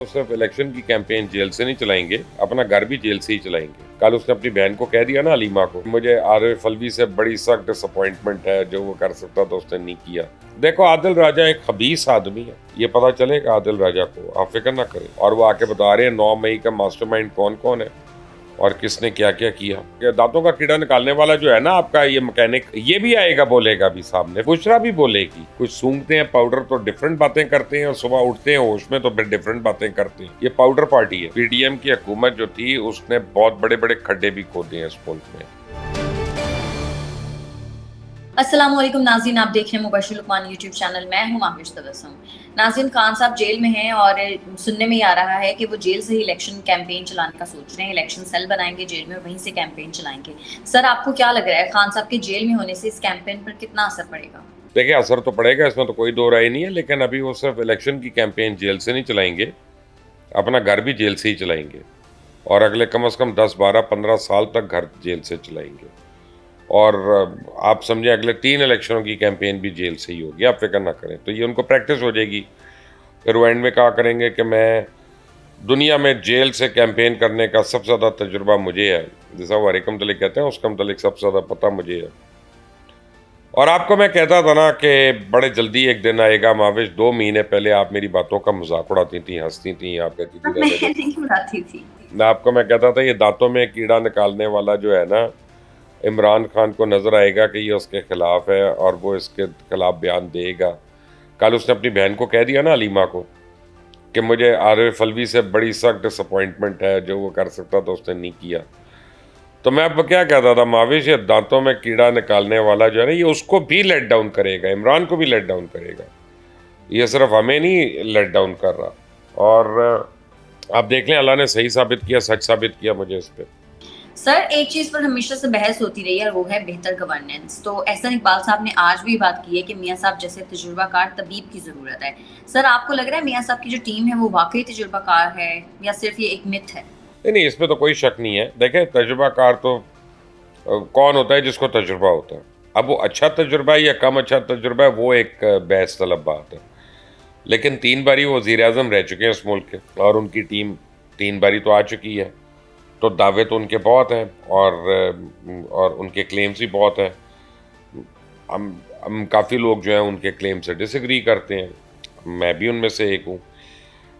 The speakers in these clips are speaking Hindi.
तो सिर्फ इलेक्शन की कैंपेन जेल से नहीं चलाएंगे, अपना घर भी जेल से ही चलाएंगे। कल उसने अपनी बहन को कह दिया ना, अलीमा को, मुझे आरिफ अलवी से बड़ी सख्त डिसअपॉइंटमेंट है, जो वो कर सकता था उसने नहीं किया। देखो, आदिल राजा एक खबीस आदमी है, ये पता चलेगा आदिल राजा को, आप फिक्र ना करें। और वो आके बता रहे हैं 9 मई का मास्टरमाइंड कौन कौन है और किसने क्या क्या किया। ये दांतों का कीड़ा निकालने वाला जो है ना आपका ये मैकेनिक, ये भी आएगा, बोलेगा भी सामने, बुशरा भी बोलेगी। कुछ सूंघते हैं पाउडर तो डिफरेंट बातें करते हैं, और सुबह उठते हैं होश में तो फिर डिफरेंट बातें करते हैं। ये पाउडर पार्टी है। पीडीएम की हुकूमत जो थी उसने बहुत बड़े बड़े खड्डे भी खोदे हैं इस मुल्क में। अस्सलाम वालेकुम नाज़रीन, आप देख रहे हैं मुबशिर लुकमान यूट्यूब चैनल। मैं हूं माहिर तबस्सुम। नाज़रीन, खान साहब जेल में हैं और सुनने में आ रहा है कि वो जेल से ही इलेक्शन कैंपेन चलाने का सोच रहे हैं। इलेक्शन सेल बनाएंगे जेल में, वहीं से कैंपेन चलाएंगे। सर, आपको क्या लग रहा है, खान साहब के जेल में होने से इस कैंपेन पर कितना असर पड़ेगा? देखिए, असर तो पड़ेगा, इसमें तो कोई दो राय नहीं है, लेकिन अभी वो सिर्फ इलेक्शन की कैंपेन जेल से नहीं चलाएंगे, अपना घर भी जेल से ही चलाएंगे। और अगले कम से कम 10, 12, 15 साल तक घर जेल से चलाएंगे। और आप समझें अगले 3 इलेक्शनों की कैंपेन भी जेल से ही होगी, आप फिक्र ना करें। तो ये उनको प्रैक्टिस हो जाएगी। फिर वो एंड में कहा करेंगे कि मैं दुनिया में जेल से कैंपेन करने का सबसे ज़्यादा तजुर्बा मुझे है। जैसा वो हरीक मुतल्लिक कहते हैं, उसका मुतल्लिक सबसे ज़्यादा पता मुझे है। और आपको मैं कहता था ना कि बड़े जल्दी एक दिन आएगा माविश, 2 महीने पहले आप मेरी बातों का मजाक उड़ाती थी, हंसती थी, आप कहती थी मैं रहने दो। नहीं उड़ाती थी। आपको मैं कहता था ये दांतों में कीड़ा निकालने वाला जो है ना, इमरान खान को नज़र आएगा कि ये उसके खिलाफ है और वो इसके खिलाफ बयान देगा। कल उसने अपनी बहन को कह दिया ना, अलीमा को, कि मुझे आरिफ अलवी से बड़ी सख्त डिसअपॉइंटमेंट है, जो वो कर सकता था उसने नहीं किया। तो मैं अब क्या कहता था माविश, ये दांतों में कीड़ा निकालने वाला जो है ना, ये उसको भी लेट डाउन करेगा, इमरान को भी लेट डाउन करेगा। ये सिर्फ हमें नहीं लेट डाउन कर रहा। और आप देख लें, अल्लाह ने सही साबित किया, सच साबित किया मुझे इस पर। सर, एक चीज पर हमेशा से बहस होती रही है और वो है बेहतर गवर्नेंस। तो एहसन इकबाल साहब ने आज भी बात की है कि मियां साहब जैसे तजुर्बाकार तबीब की जरूरत है। सर, आपको लग रहा है मियां साहब की जो टीम है वो वाकई तजुर्बाकार है या सिर्फ ये एक मिथ है? नहीं नहीं, इसमें तो कोई शक नहीं है। देखें, तजुर्बाकार तो कौन होता है जिसको तजुर्बा होता है। अब वो अच्छा तजुर्बा है या कम अच्छा तजुर्बा है, वो एक बहस तलब बात है। लेकिन 3 बारी वो वज़ीर आज़म रह चुके हैं इस मुल्क के, और उनकी टीम 3 बारी तो आ चुकी है। तो दावे तो उनके बहुत हैं, और उनके क्लेम्स भी बहुत हैं। हम काफ़ी लोग जो हैं उनके क्लेम से डिसएग्री करते हैं, मैं भी उनमें से एक हूँ।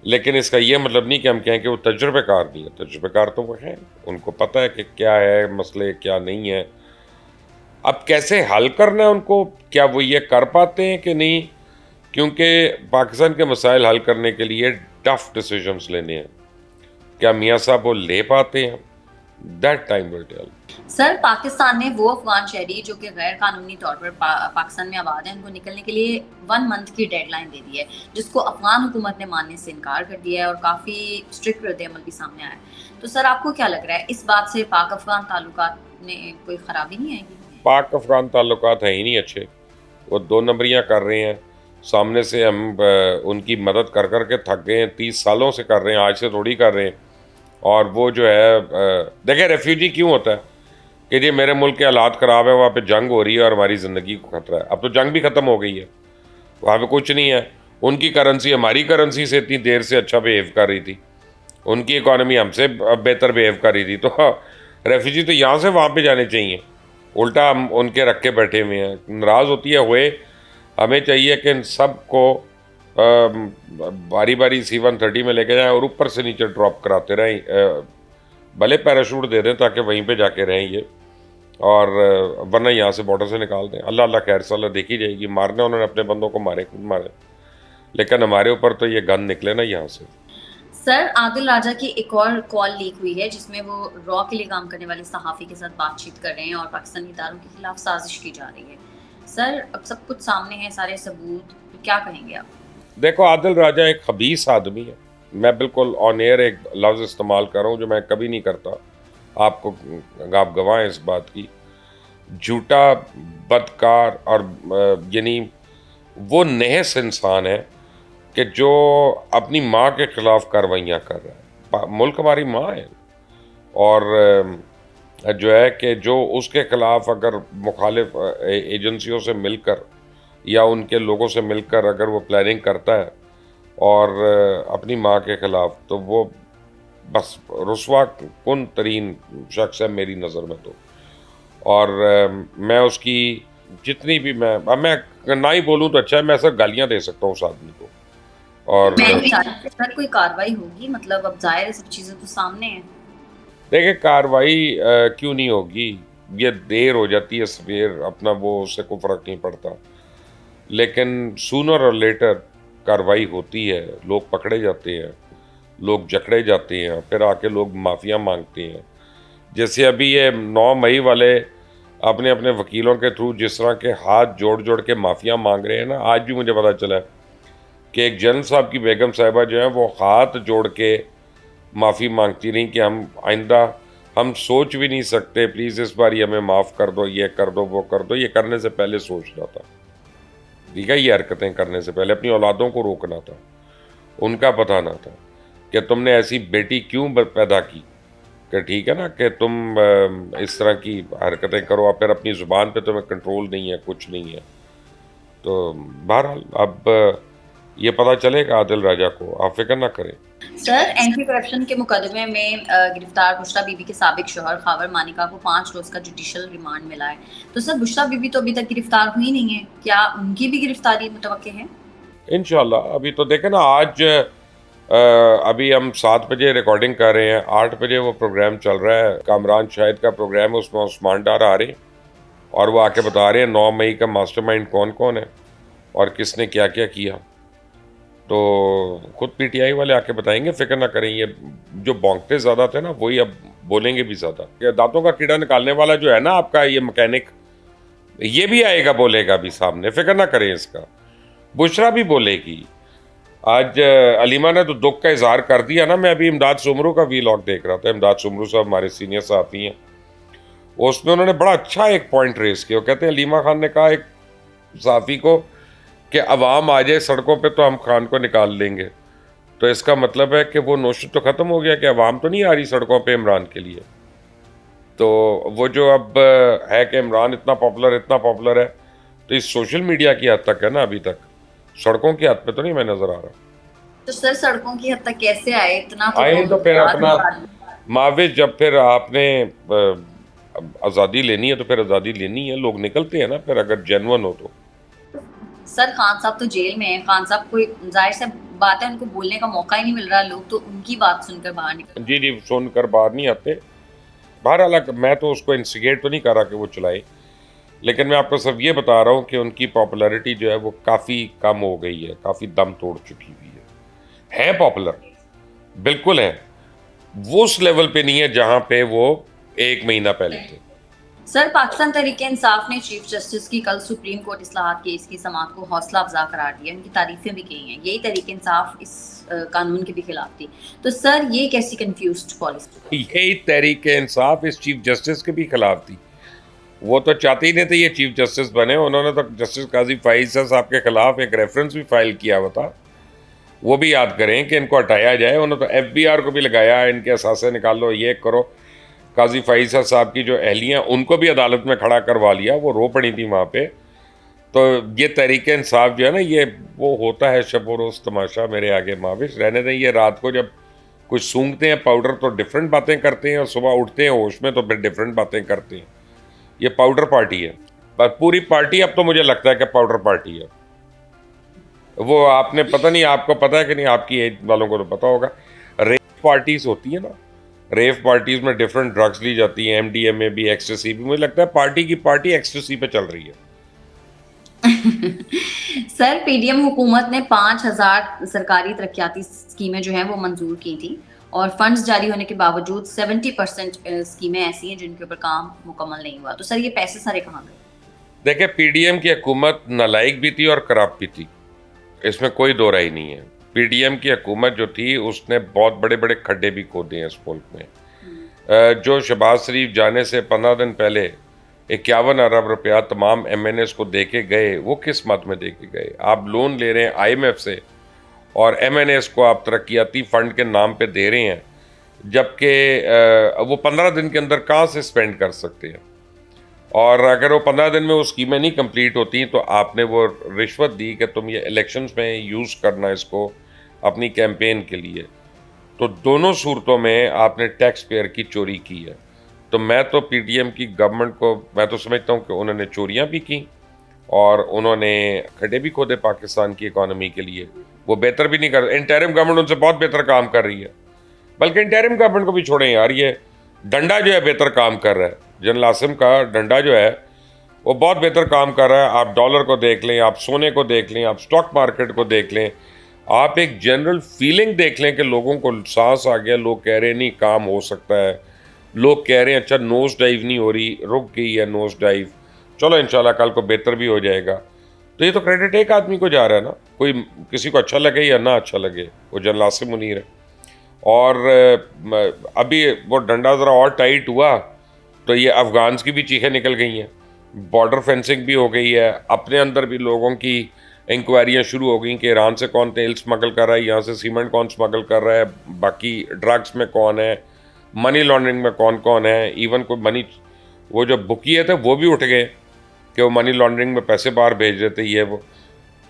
लेकिन इसका ये मतलब नहीं कि हम कहें कि वो तजुर्बेकार नहीं है। तजुर्बेकार तो वो हैं, उनको पता है कि क्या है मसले, क्या नहीं है। अब कैसे हल करना है उनको, क्या वो ये कर पाते हैं कि नहीं, क्योंकि पाकिस्तान के मसाइल हल करने के लिए टफ डिसीजंस लेने हैं। क्या मियाँ साहब वो ले पाते हैं? That time will tell. Sir, Pakistan ने वो अफगान शहरी जो कि गैर कानूनी तौर पर पाकिस्तान में आबाद हैं, उनको निकलने के लिए 1 मंथ की डेडलाइन दे दी है, जिसको अफगान हुकूमत ने मानने से इनकार कर दिया है और काफ़ी स्ट्रिक्ट रद्द-ए-अमल भी सामने आया है। तो सर, आपको क्या लग रहा है, इस बात से पाक अफगान ताल्लुकात में कोई खराबी नहीं आएगी? पाक अफगान ताल्लुकात हैं ही नहीं अच्छे, वो 2 नंबरियाँ कर रहे हैं। सामने से हम उनकी मदद कर कर के थक गए हैं, 30 सालों से कर रहे हैं, आज से थोड़ी कर रहे हैं। और वो जो है देखिए, रेफ्यूजी क्यों होता है कि जी मेरे मुल्क के हालात ख़राब है, वहाँ पे जंग हो रही है और हमारी ज़िंदगी को खतरा है। अब तो जंग भी ख़त्म हो गई है, वहाँ पे कुछ नहीं है। उनकी करेंसी हमारी करेंसी से इतनी देर से अच्छा बिहेव कर रही थी, उनकी इकॉनमी हमसे बेहतर बिहेव कर रही थी। तो रेफ्यूजी तो यहाँ से वहाँ पे जाने चाहिए, उल्टा हम उनके रख के बैठे हुए हैं। नाराज़ होती है हुए, हमें चाहिए कि इन सब को बारी बारी C-130 में लेके जाएं और ऊपर से नीचे ड्रॉप कराते रहें। भले पैराशूट दे दें ताकि वहीं पे जाके रहें ये, और वरना यहाँ से बॉर्डर से निकाल दें। अल्लाह अल्लाह खैर सल्ला देखी जाएगी। मारने उन्होंने अपने बंदों को मारे, खुद मारे, लेकिन हमारे ऊपर तो ये गन निकले ना यहाँ से। सर, आदिल राजा की एक और कॉल लीक हुई है जिसमें वो रॉ के लिए काम करने वाले सहाफ़ी के साथ बातचीत कर रहे हैं और पाकिस्तानी इदारों के खिलाफ साजिश की जा रही है। सर, अब सब कुछ सामने है, सारे सबूत, तो क्या कहेंगे आप? देखो, आदिल राजा एक खबीस आदमी है। मैं बिल्कुल ऑन एयर एक लफ्ज़ इस्तेमाल कर रहा हूँ जो मैं कभी नहीं करता, आपको आप गवाह हैं इस बात की। झूठा, बदकार, और यानी वो नहस इंसान है कि जो अपनी माँ के खिलाफ कार्रवाइयाँ कर रहा है। मुल्क हमारी माँ है, और जो है कि जो उसके खिलाफ अगर मुखालिफ एजेंसियों से मिलकर या उनके लोगों से मिलकर अगर वो प्लानिंग करता है और अपनी माँ के ख़िलाफ़, तो वो बस रुस्वा कुन तरीन शख्स है मेरी नज़र में तो। और मैं उसकी जितनी भी अब मैं ना ही बोलूँ तो अच्छा है, मैं सिर्फ गालियाँ दे सकता हूँ उस आदमी को। और मैं नहीं चाहती सर कोई कार्रवाई होगी, मतलब अब ज़ाहिर है सब चीज़ें तो सामने हैं। देखिए कार्रवाई क्यों नहीं होगी, ये देर हो जाती है सवेर, अपना वो उससे कोई फ़र्क नहीं पड़ता, लेकिन सूनर और लेटर कार्रवाई होती है, लोग पकड़े जाते हैं, लोग जकड़े जाते हैं, फिर आके लोग माफ़िया मांगते हैं। जैसे अभी ये 9 मई वाले अपने अपने वकीलों के थ्रू जिस तरह के हाथ जोड़ जोड़ के माफ़िया मांग रहे हैं ना, आज भी मुझे पता चला है कि एक जनरल साहब की बेगम साहिबा जो है वो हाथ जोड़ के माफ़ी मांगती रहीं कि हम आइंदा हम सोच भी नहीं सकते, प्लीज़ इस बार ये हमें माफ़ कर दो, ये कर दो, वो कर दो। ये करने से पहले सोचना था, ठीक है, ये हरकतें करने से पहले अपनी औलादों को रोकना था, उनका पता ना था कि तुमने ऐसी बेटी क्यों पैदा की कि ठीक है ना कि तुम इस तरह की हरकतें करो, और फिर अपनी ज़ुबान पे तुम्हें कंट्रोल नहीं है, कुछ नहीं है। तो बहरहाल अब ये पता चलेगा आदिल राजा को, आप फिक्र ना करें। सर एंटी करप्शन के मुकदमे में गिरफ्तार बुशरा बीबी के साबिक शौहर खावर मानिका को 5 रोज का जुडिशियल रिमांड मिला है। तो सर बुशरा बीबी तो अभी तक गिरफ्तार हुई नहीं है, क्या उनकी भी गिरफ्तारी मुतवक्के है? इंशाल्लाह अभी तो देखें ना, आज अभी हम 7 बजे रिकॉर्डिंग कर रहे हैं, 8 बजे वो प्रोग्राम चल रहा है, कामरान शाहिद का प्रोग्राम है, उसमें उस्मान डार आ रहे हैं और वो आके बता रहे हैं 9 मई का मास्टरमाइंड कौन कौन है और किसने क्या क्या किया। तो खुद पीटीआई वाले आके बताएंगे, फिक्र ना करें। ये जो भौंकते ज़्यादा थे ना वही अब बोलेंगे भी ज़्यादा। ये दांतों का कीड़ा निकालने वाला जो है ना आपका ये मैकेनिक, ये भी आएगा बोलेगा भी सामने, फिक्र ना करें इसका। बुशरा भी बोलेगी। आज अलीमा ने तो दुख का इजहार कर दिया ना। मैं अभी इमदाद सुमरू का वीलॉग देख रहा था, इमदाद सुमरू साहब हमारे सीनियर सहाफ़ी हैं, उसमें उन्होंने बड़ा अच्छा एक पॉइंट रेस किया। वो कहते हैं अलीमा खान ने कहा एक सहाफ़ी को कि अवाम आ जाए सड़कों पे तो हम खान को निकाल लेंगे। तो इसका मतलब है कि वो नोशन तो ख़त्म हो गया कि अवाम तो नहीं आ रही सड़कों पे इमरान के लिए। तो वो जो अब है कि इमरान इतना पॉपुलर है, तो इस सोशल मीडिया की हद तक है ना, अभी तक सड़कों की हद पे तो नहीं मैं नज़र आ रहा। तो सर सड़कों की हद तक कैसे आए, इतना तो आए तो फिर अपना बात। माविज, जब फिर आपने आज़ादी लेनी है तो फिर आज़ादी लेनी है, लोग निकलते हैं ना फिर, अगर जेन्युइन हो तो। सर खान साहब तो जेल में हैं, खान साहब को जाहिर सी बात है उनको बोलने का मौका ही नहीं मिल रहा, लोग तो उनकी बात सुनकर बाहर निकल। जी जी, सुनकर बाहर नहीं आते। बहरहाल मैं तो उसको इंस्टिगेट तो नहीं कर रहा कि वो चलाए, लेकिन मैं आपको सिर्फ ये बता रहा हूँ कि उनकी पॉपुलैरिटी जो है वो काफ़ी कम हो गई है, काफ़ी दम तोड़ चुकी हुई है पॉपुलर, बिल्कुल है, वो उस लेवल पे नहीं है जहाँ पे वो 1 महीना पहले थे। सर पाकिस्तान तहरीक इंसाफ ने चीफ जस्टिस की कल सुप्रीम कोर्ट इस्लाहात केस की समाअत को हौसला अफजा करार दिया, उनकी तारीफें भी की हैं। यही तहरीक इंसाफ इस कानून की भी खिलाफ थी। तो सर ये कैसी कंफ्यूज्ड पॉलिसी? यही तहरीक इंसाफ इस चीफ जस्टिस के भी खिलाफ थी। वो तो चाहते ही नहीं थे ये चीफ जस्टिस बने। उन्होंने तो जस्टिस काजी फाइज़ साहब के खिलाफ एक रेफरेंस भी फाइल किया हुआ था, वो भी याद करें कि इनको हटाया जाए। उन्होंने तो एफबीआर को भी लगाया, इनके असासे निकालो, ये करो। काजी फाइज़ साहब की जो अहलियाँ, उनको भी अदालत में खड़ा करवा लिया, वो रो पड़ी थी वहाँ पे। तो ये तहरीक इंसाफ जो है ना, ये वो होता है शब व रोज़ तमाशा मेरे आगे माविश। रहने दें, ये रात को जब कुछ सूंघते हैं पाउडर तो डिफरेंट बातें करते हैं, और सुबह उठते हैं होश में तो फिर डिफरेंट बातें करते हैं। ये पाउडर पार्टी है, पर पूरी पार्टी अब तो मुझे लगता है कि पाउडर पार्टी है। वो आपने पता नहीं, आपको पता है कि नहीं, आपकी एज वालों को तो पता होगा, रेव पार्टीज होती है ना, रेव पार्टीज में डिफरेंट ड्रग्स ली जाती हैं, एमडीएमए भी, एक्सटेसी भी। मुझे लगता है पार्टी की पार्टी एक्सटेसी पे चल रही है। सर पीडीएम हुकूमत ने 5,000 सरकारी तरक्याती स्कीमें जो हैं वो मंजूर की थी, और फंड्स जारी होने के बावजूद 70% स्कीमें ऐसी हैं जिनके ऊपर काम मुकम्मल नहीं हुआ। तो सर ये पैसे सारे कहाँ गए? देखिए, पीडीएम की हुकूमत नालायक भी थी और करप्ट भी थी, इसमें कोई दो राय नहीं है। पीडीएम की हुकूमत जो थी उसने बहुत बड़े बड़े खड्डे भी खोदे हैं इस मुल्क में। जो शहबाज शरीफ जाने से 15 दिन पहले 51 अरब रुपया तमाम एमएनएस को दे के गए, वो किस मद में दे के गए? आप लोन ले रहे हैं आईएमएफ से और एमएनएस को आप तरक्याती फंड के नाम पे दे रहे हैं, जबकि वो 15 दिन के अंदर कहाँ से स्पेंड कर सकते हैं? और अगर वो 15 दिन में वो स्कीमें नहीं कंप्लीट होती तो आपने वो रिश्वत दी कि तुम ये इलेक्शंस में यूज़ करना इसको, अपनी कैंपेन के लिए, तो दोनों सूरतों में आपने टैक्स पेयर की चोरी की है। तो मैं तो पीटीएम की गवर्नमेंट को मैं तो समझता हूँ कि उन्होंने चोरियां भी की और उन्होंने खड्डे भी खोदे पाकिस्तान की इकोनॉमी के लिए। वो बेहतर भी नहीं कर, इंटरिम गवर्नमेंट उनसे बहुत बेहतर काम कर रही है। बल्कि इंटरिम गवर्नमेंट को भी छोड़ें यार, ये डंडा जो है बेहतर काम कर रहा है। जनरल आसिम का डंडा जो है वो बहुत बेहतर काम कर रहा है। आप डॉलर को देख लें, आप सोने को देख लें, आप स्टॉक मार्केट को देख लें, आप एक जनरल फीलिंग देख लें कि लोगों को सांस आ गया। लोग कह रहे हैं नहीं काम हो सकता है, लोग कह रहे हैं अच्छा नोज डाइव नहीं हो रही, रुक गई है नोज डाइव, चलो इंशाल्लाह कल को बेहतर भी हो जाएगा। तो ये तो क्रेडिट एक आदमी को जा रहा है ना, कोई किसी को अच्छा लगे या ना अच्छा लगे, वो जनरल आसिम मुनीर है। और अभी वो डंडा ज़रा और टाइट हुआ तो ये अफ़गान्स की भी चीखें निकल गई हैं, बॉर्डर फेंसिंग भी हो गई है, अपने अंदर भी लोगों की इंक्वायरियाँ शुरू हो गई कि ईरान से कौन तेल स्मगल कर रहा है, यहाँ से सीमेंट कौन स्मगल कर रहा है, बाकी ड्रग्स में कौन है, मनी लॉन्ड्रिंग में कौन कौन है। इवन कोई मनी वो जो बुकिए थे वो भी उठ गए कि वो मनी लॉन्ड्रिंग में पैसे बाहर भेज रहे थे ये वो।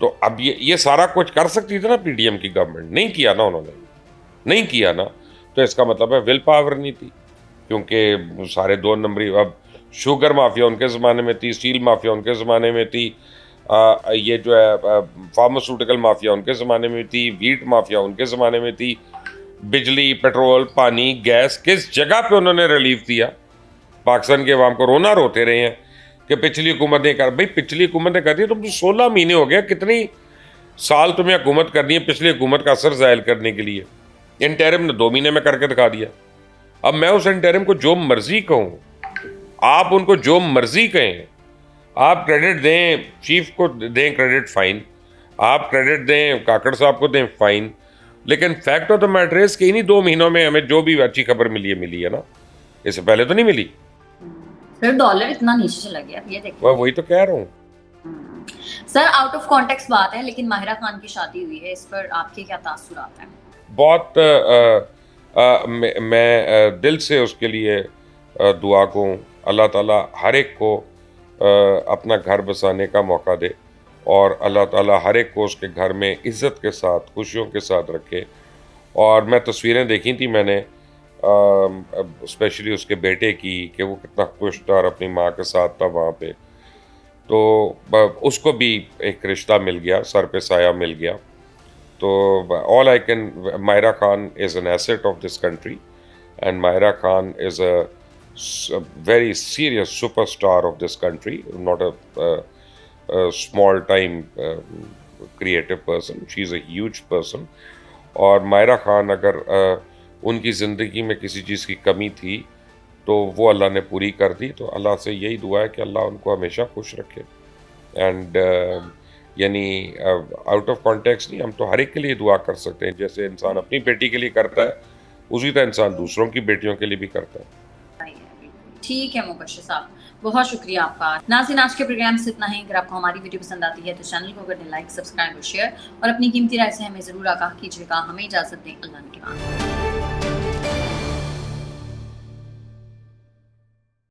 तो अब ये सारा कुछ कर सकती थी ना पीडीएम की गवर्नमेंट, नहीं किया ना उन्होंने, नहीं किया ना। तो इसका मतलब है विल पावर नहीं थी, क्योंकि सारे दो नंबरी। अब शुगर माफिया उनके ज़माने में थी, स्टील माफिया उनके ज़माने में थी, ये जो है फार्मास्यूटिकल माफिया उनके ज़माने में थी, वीट माफिया उनके ज़माने में थी, बिजली पेट्रोल पानी गैस किस जगह पे उन्होंने रिलीफ दिया। पाकिस्तान के अवाम को रोना रोते रहे हैं कि पिछली हुकूमतें कर, भाई पिछली हुकूमतें कर दी, तुम 16 महीने हो गया, कितनी साल तुम्हें हुकूमत करनी है पिछली हुकूमत का असर ज़ाहिर करने के लिए। इंटरिम ने 2 महीने में करके दिखा दिया। अब मैं उस इंटरिम को जो मर्जी कहूँ, आप उनको जो मर्जी कहें, आप क्रेडिट दें चीफ को दें क्रेडिट फाइन, आप क्रेडिट दें काकड़ साहब को दें फाइन, लेकिन fact of the matter is कि इन्हीं 2 महीनों में हमें जो भी अच्छी खबर मिली है ना, इससे पहले तो नहीं मिली। फिर डॉलर इतना नीचे चला गया, ये देखिए। वही तो कह रहा हूँ सर आउट ऑफ कॉन्टेक्स्ट बात है, लेकिन माहिरा खान की शादी हुई है, इस पर आपके क्या तासुरात हैं? बहुत मैं दिल से उसके लिए दुआ को अल्लाह ताला हर एक को अपना घर बसाने का मौका दे और अल्लाह ताला हर एक को उसके घर में इज़्ज़त के साथ खुशियों के साथ रखे। और मैं तस्वीरें देखी थी मैंने, स्पेशली उसके बेटे की, कि वो कितना खुश था और अपनी माँ के साथ था वहाँ पे। तो उसको भी एक रिश्ता मिल गया, सर पे साया मिल गया। तो all I can, Myra Khan is an asset of this country and Myra Khan is a very serious superstar of this country, not a small time creative person. She is a huge person. और मायरा खान अगर उनकी ज़िंदगी में किसी चीज़ की कमी थी तो वो अल्लाह ने पूरी कर दी। तो अल्लाह से यही दुआ है कि अल्लाह उनको हमेशा खुश रखे। एंड यानी आउट ऑफ कॉन्टेक्स्ट नहीं, हम तो हर एक के लिए दुआ कर सकते हैं। जैसे इंसान अपनी बेटी के लिए करता है, उसी तरह इंसान दूसरों की बेटियों के लिए भी करता है। ठीक है मुबश्शिर साहब, बहुत शुक्रिया आपका। नाज़रीन, आज के प्रोग्राम से इतना ही। अगर आपको हमारी वीडियो पसंद आती है तो चैनल को कर दें लाइक, सब्सक्राइब और शेयर, और अपनी कीमती राय से हमें ज़रूर आगाह कीजिएगा। हमें इजाज़त दें, अल्लाह के बाद।